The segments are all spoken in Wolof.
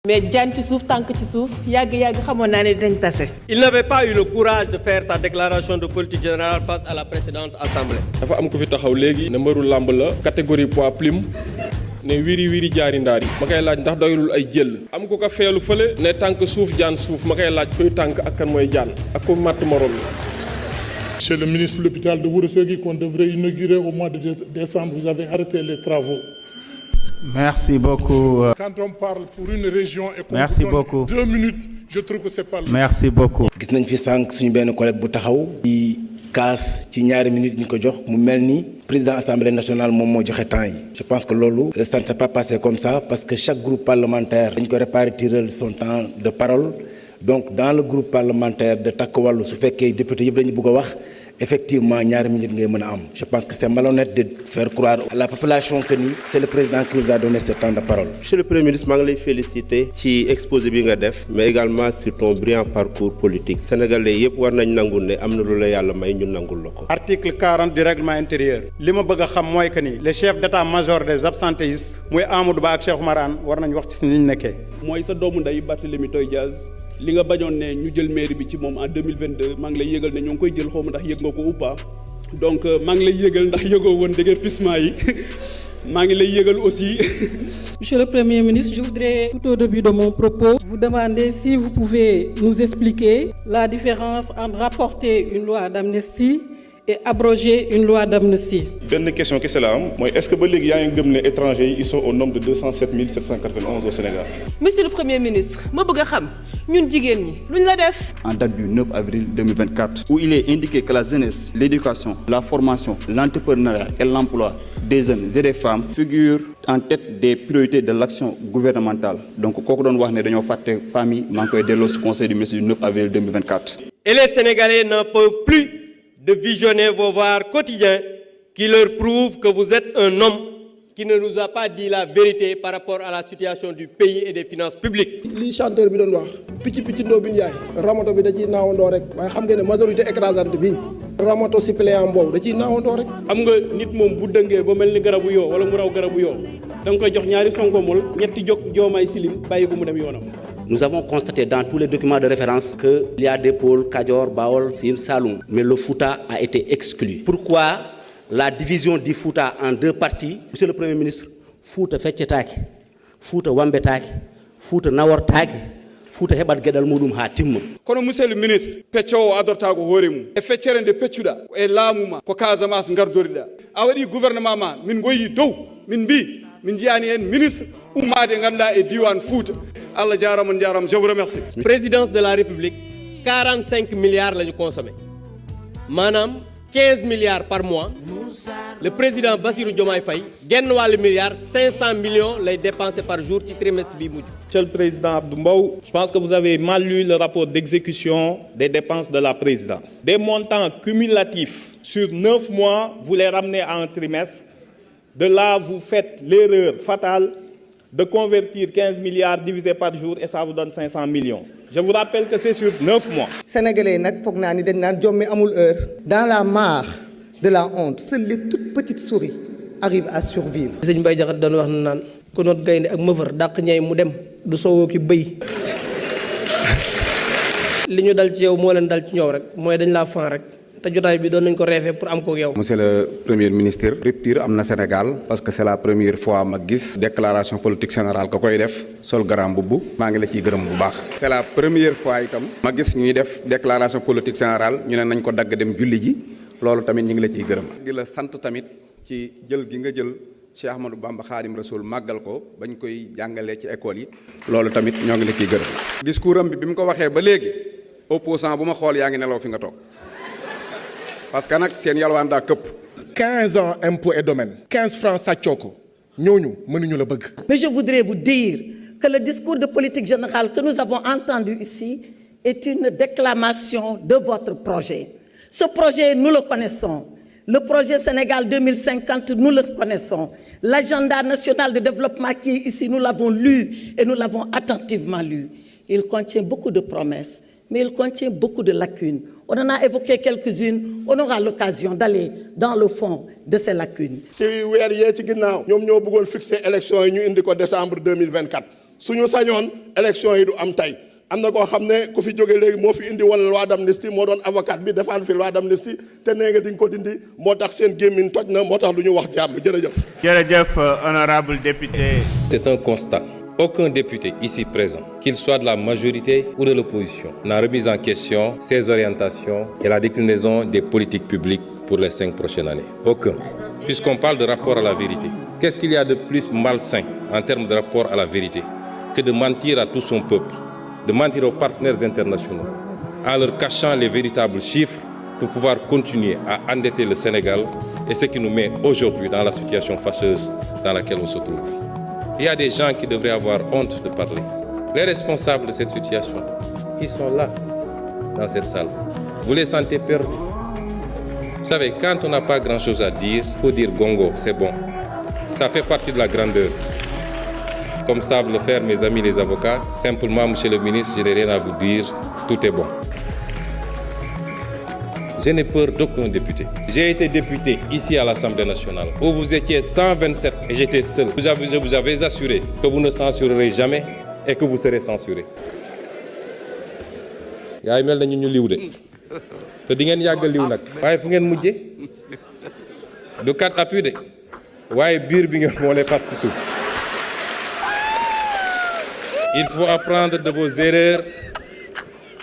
mais jaan ci suuf tànk ci suuf yàgg xamoon naa ne dinañ tase. Il n'avait pas eu le courage de faire sa déclaration de politique générale face à la précédente assemblée. dafa am ku fi taxaw léegi ne mbëru làmb la catégorie poids plume ne wiri jaari ndaar yi ma koy laaj ndax doyulul ay jël am ku ko feelu fële ne tànk suuf jaan suuf ma koy laaj kuy tànk ak kan mooy jaan ak ku matt morom yi. Monsieur le ministre de l'hôpital de Ourossogui qu'on devrait inaugurer au mois de décembre, vous avez arrêté les travaux. Merci beaucoup. Quand on parle pour une région et qu'on Merci donne beaucoup. 2 minutes, je trouve que c'est pas le... Merci beaucoup. gis nañ fi sànq suñu benn collègue bu taxaw di kaas ci ñaari minutes ñu ko jox mu mel ni président assemblée nationale moom moo joxe temps yi. Je pense que loolu ça ne s'est pas passé comme ça parce que chaque groupe parlementaire dañ ko répartir son temps de parole donc dans le groupe parlementaire de Takku Wallu su fekkee député yëpp dañu bëgg a wax effectivement ñaari minutes ngay mën a am. Je pense que c'est malhonnête de faire croire à la population que ni c'est le président qui vous a donné ce temps de parole. Monsieur le Premier ministre maa ngi lay féliciter ci exposé bi nga def mais également sur ton brillant parcours politique. Sénégalais yëpp war nañ nangul ne am na lu la yàlla may ñu nangul la ko. Article 40 du règlement intérieur li ma bëgg a xam mooy que ni le chef d'état-major des absentéistes muy Amadou Ba ak Cheikh Oumar Anne war nañ wax ci ni ñu nekkee. mooy sa doomu ndey Barthélémy Toye Dias li nga bañoon ne ñu jël mairie bi ci moom en 2022 maa ngi lay yëgal ne ñoo ngi koy jël xaw ma ndax yëg nga ko ou pas donc maa ngi lay yëgal ndax yëgoo woon déguerpissement yi maa ngi lay yëgal aussi. Monsieur le Premier ministre, je voudrais tout au début de mon propos vous demander si vous pouvez nous expliquer la différence entre rapporter une loi d'amnistie et abroger une loi d'amnistie. benn question kese la am mooy est-ce que ba léegi yaa ngi gëm ne étrangers yi ils sont au nombre de 207 791 au Sénégal. Monsieur le Premier ministre ma bëgg a xam ñun jigéen ñi luñ la def. En date du 9 avril 2024 où il est indiqué que la jeunesse, l'éducation, la formation, l'entrepreneuriat et l'emploi des jeunes et des femmes figurent en tête des priorités de l'action gouvernementale. Donc kooku doon wax ne dañoo fàtte famille maa ngi koy delloo ci conseil du ministre du 9 avril 2024. Et les Sénégalais n'en peuvent plus de visionner vos voix quotidiens qui leur prouvent que vous êtes un homme qui ne nous a pas dit la vérité par rapport à la situation du pays et des finances publiques. li chanteur bi doon wax picc ndoo bi njaay ramato bi da ciy naawandoo rek waaye xam nga ne majorité écrasante bi ramato suppléant boobu da ciy naawandoo rek. xam nga nit moom bu dëngee ba mel ni garabu yoo wala mu raw garabu yoo da nga koy jox ñaari sonkomol ñetti jóg joomaay silim bàyyi ko mu dem yoonam. Nous avons constaté dans tous les documents de référence qu'il y a des pôles Kajoor, Bawol, Sine, Saloum, mais le Fouta a été exclu. Pourquoi la division du Fouta en deux parties? Monsieur le Premier ministre, Fouta feccetaaki, Fouta wambetaaki, Fouta nawortaaki, Fouta heɓat geɗal muɗum ha timma. kono monsieur le ministre peccowo adortaako hoore mum e feccere nde peccuɗa e laamu ma ko Casamance gardoriɗa a waɗi gouvernement ma min goyi dow min mbi min jiyani hen ministre ummade ganduɗa e diwan Fouta. Allah jaarama jaarama, je vous remercie. Présidence de la République 45 milliards la ñu consommé maanaam 15 milliards par mois le président Bassirou Diomaye Faye genn wàllu milliard 500 millions lay dépensé par jour ci trimestre bi mujj. Monsieur le président Abdou Mbow, je pense que vous avez mal lu le rapport d'exécution des dépenses de la présidence. Des montants cumulatifs sur 9 mois, vous les ramenez à un trimestre. De là, vous faites l'erreur fatale de convertir 15 milliards divisé par jour et ça vous donne 500 millions. Je vous rappelle que c'est sur 9 mois. Sénégalais nag foog naa ni dañ naan jommi amul heure. Dans la mare de la honte, seules les toutes petites souris arrivent à survivre. Sëñ Mbaye Jaxate doon wax na naan ku noot gaynde ak mëfër dàq ñay mu dem du soowoo ki bëy li ñu dal ci yow moo leen dal ci ñoom rek mooy dañ laa fan rek. te jotaay bi doon nañ ko reefee pour am ko yow. Monsieur le Premier ministre, rupture am na Sénégal parce que c'est la première fois ma gis déclaration politique générale ko koy def sol garam mbubb maa ngi la ciy gërëm bu baax. C'est la première fois itam ma gis ñuy def déclaration politique générale ñu ne nañ ko dagg dem julli ji loolu tamit ñu ngi la ciy gërëm. di la sant tamit ci jël gi nga jël Cheikh Ahmadou Bamba Khadim Rasoul màggal ko bañ koy jàngalee ci école yi loolu tamit ñoo ngi la ciy gërëm. discours am bi mu ko waxee ba léegi opposant bu ma xool yaa ngi nelaw fi nga toog. Parce que nag seen yalwaan daa këpp. 15 ans impôts et domaines 15 francs sàccoo ko ñooñu mënuñu la bëgg. Mais je voudrais vous dire que le discours de politique générale que nous avons entendu ici est une déclamation de votre projet. Ce projet, nous le connaissons. Le projet Sénégal 2050, nous le connaissons. L'agenda national de développement qui est ici, nous l'avons lu et nous l'avons attentivement lu. Il contient beaucoup de promesses. Mais il contient beaucoup de lacunes. On en a évoqué quelques-unes. On aura l'occasion d'aller dans le fond de ces lacunes. si weer yee ci ginnaaw ñoom ñoo bëggoon fixer élection yi ñu indi ko décembre 2024 suñu sañoon élection yi du am tey am na koo xam ne ku fi jóge léegi moo fi indi woon loi d'amnistie moo doon avocat bi defaan fi loi d'amnistie te nee nga di nga ko dindi moo tax seen gémmiñ toj na moo tax du ñu wax jàmm jërëjëf. Jërëjëf, honorable député. C'est un constat. Aucun député ici présent, qu'il soit de la majorité ou de l'opposition, n'a remis en question ses orientations et la déclinaison des politiques publiques pour les 5 prochaines années. Aucun. Puisqu'on parle de rapport à la vérité, qu'est-ce qu'il y a de plus malsain en termes de rapport à la vérité que de mentir à tout son peuple, de mentir aux partenaires internationaux, en leur cachant les véritables chiffres pour pouvoir continuer à endetter le Sénégal et ce qui nous met aujourd'hui dans la situation fâcheuse dans laquelle on se trouve. Il y a des gens qui devraient avoir honte de parler. Les responsables de cette situation, ils sont là, dans cette salle. Vous les sentez perdus. Vous savez, quand on n'a pas grand-chose à dire, il faut dire gongo, c'est bon. Ça fait partie de la grandeur. Comme savent le faire mes amis les avocats, simplement, monsieur le ministre, je n'ai rien à vous dire, tout est bon. Je n'ai peur d'aucun député. J'ai été député ici à l'Assemblée nationale, où vous étiez 127 et j'étais seul. Je vous avais assuré que vous ne censurerez jamais et que vous serez censuré. yaa ngi mel na ñu liw de te di ngeen yàgg liw nag waaye fu ngeen mujje du kat appui de waaye biir bi ngeen moo lay fas ci suuf. Il faut apprendre de vos erreurs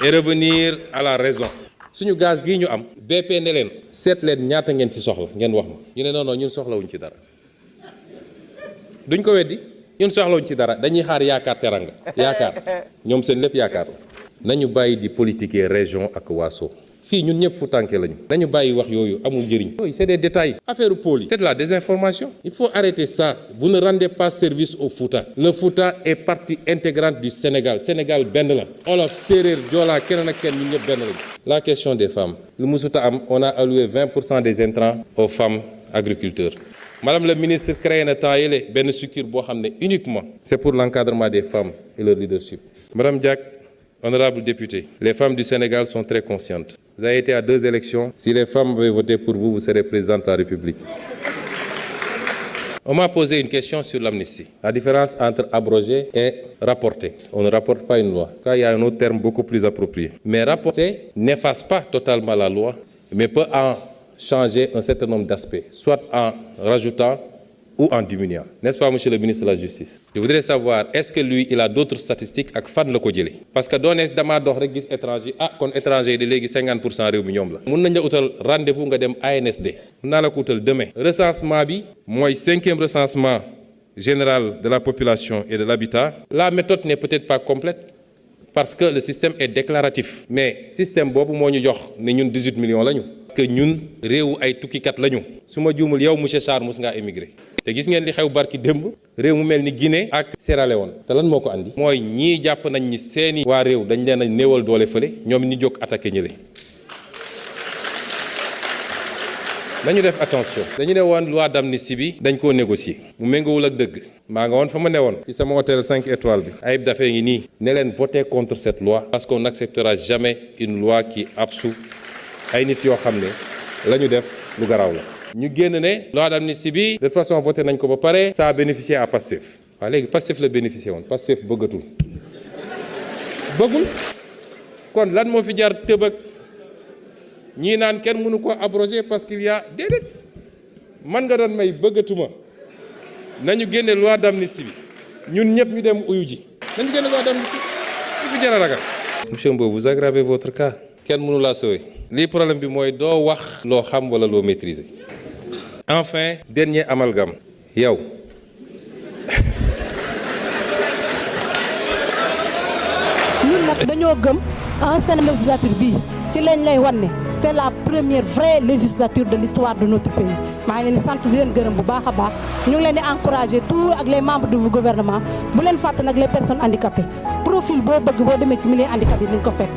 et revenir à la raison. suñu gaz gii ñu am BP ne leen seet leen ñaata ngeen ci soxla ngeen wax ma ñu ne non ñun soxlawuñ ci dara duñ ko weddi ñun soxlawuñ ci dara dañuy xaar yaakaar teranga yaakaar ñoom seen lépp yaakaar la nañu bàyyi di politiquer région ak waaso fii ñun ñëpp fu tànke lañu nañu bàyyi wax yooyu amul njëriñ yooyu c'est des détails affaire pôle yi c'est de la désinformation il faut arrêter ça vous ne rendez pas service au Fouta le Fouta est partie intégrante du Sénégal Sénégal benn la Wolof séeréer Joola keneen ak kenn ñun ñëpp benn lañu. La question des femmes lu musuta am on a alloué 20% des intrants aux femmes agriculteurs. Madame le ministre créé na temps yële benn structure boo xam ne uniquement c'est pour l'encadrement des femmes et leur leadership. Madame Diack, honorable député, les femmes du Sénégal sont très conscientes. Vous avez été à 2 élections. Si les femmes avaient voté pour vous, vous serez présidente de la République. On m'a posé une question sur l'amnistie. La différence entre abroger et rapporter. On ne rapporte pas une loi. Car il y a un autre terme beaucoup plus approprié. Mais rapporter n'efface pas totalement la loi, mais peut en changer un certain nombre d'aspects, soit en rajoutant ou en diminuant. N'est-ce pas, monsieur le ministre de la Justice? Je voudrais savoir, est-ce que lui, il a d'autres statistiques ak fan la ko jëlee? Parce que doone damaa dox rek gis étranger kon étranger yi de léegi 50% réew mi ñoom la. Mun nañ la utal rendez-vous nga dem ANSD. Mun naa la ko utal demain. Recensement bi mooy 5e recensement général de la population et de l'habitat. La méthode n'est peut-être pas complète parce que le système est déclaratif. Mais système boobu moo ñu jox ne ñun 18 millions lañu. Que ñun réewu ay tukkikat lañu. Su ma juumul yow monsieur Sarr mos ngaa émigré. te gis ngeen li xew barki démb réew mu mel ni Guinée ak Sierra Leone te lan moo ko andi mooy ñii jàpp nañ ni seeni waa réew dañ leen a néewal doole fële ñoom ñi jóg attaqué ñële nañu def attention dañu ne woon loi d'amnistie bi dañ koo négocier mu méngoowul ak dëgg maa nga woon fa ma ne woon ci sama hôtel 5 étoiles bi Ayib Daffé ngi nii ne leen voter contre cette loi parce qu'on n'acceptera jamais une loi qui absout ay nit yoo xam ne la ñu def lu garaaw la ñu génn ne loi d'amnistie bi de toute façon voté nañ ko ba pare ça a bénéficié à Pastef waaw léegi Pastef la bénéficié woon Pastef bëggatul bëggul kon lan moo fi jaar tëbëg ñii naan kenn mënu ko abroger parce qu'il y a déedéet man nga doon may bëggatuma nañu génne loi d'amnistie bi ñun ñëpp ñu dem uyu ji nañu génne loi d'amnistie bi fi jar a ragal. Monsieur Mbow, vous aggravez votre cas kenn mënu laa sauver lii problème bi mooy doo wax loo xam wala loo maîtriser. Enfin, dernier amalgame yow ñun nag dañoo gëm ancienne législature bii ci lañ lay wan ne c'est la première vraie législature de l'histoire de notre pays maa ngi leen di sant di leen gërëm bu baax a baax ñu ngi leen di encourager tout ak les membres du gouvernement bu leen fàtte nag les personnes handicapées profil boo bëgg boo demee ci milieu handicapé yi dañ ko fekk